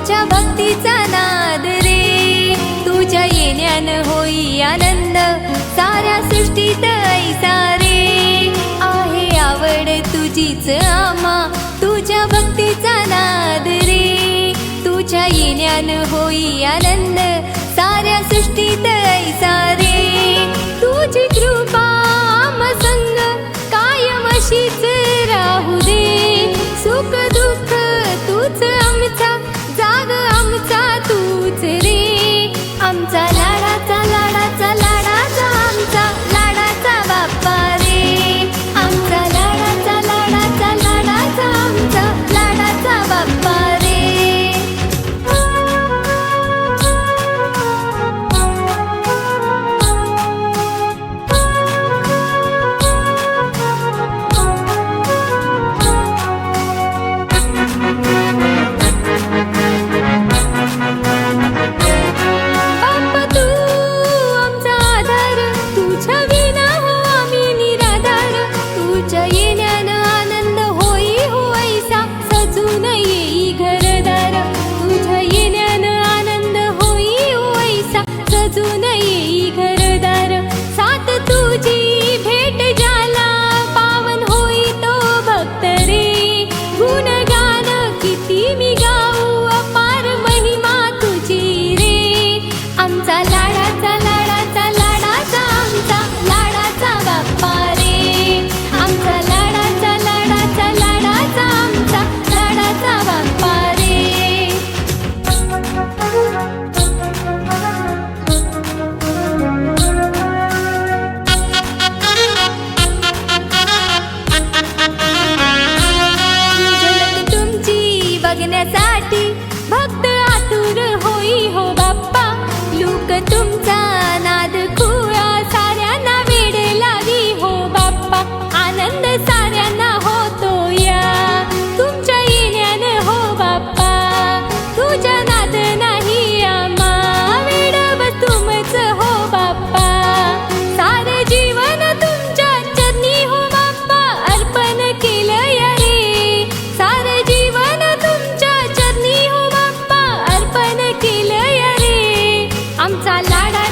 तुझ्या भक्तीचा नाद रे, तुझ्या येण्यानं होई आनंद साऱ्या सृष्टीत ऐसा रे. आहे आवड तुझीच आम्हा, तुझ्या भक्तीचा नाद रे, तुझ्या येण्यानं होई आनंद साऱ्या सृष्टीत ऐसा रे. तुझी कृपा आम संग कायम अशीच राहू दे, सुख दुःख तूच आमचा, जाग आमचा तूच रे. आमचा लाडाचा लाडाचा लाडाचा आमचा लाडाचा बाप्पा रे, आमचा लाडाचा लाडाचा लाडाचा आमचा लाडाचा बाप्पा रे. भक्त आतुर होई हो बाप्पा, लोक तुमचा नाद खुळा साऱ्यांना वेड लागी हो बाप्पा. आनंद साऱ्यांना होतो या तुमच्या येण्यानं हो बाप्पा, तुझ्या नाद नाही आम्हा, वेड बस तुमच हो बाप्पा. सारे जीवन तुमच्या चरणी हो बाप्पा अर्पण केलं या रे, सारे जीवन तुमच्या चरणी हो बाप्पा अर्पण केलं या रे. आमचा लाडा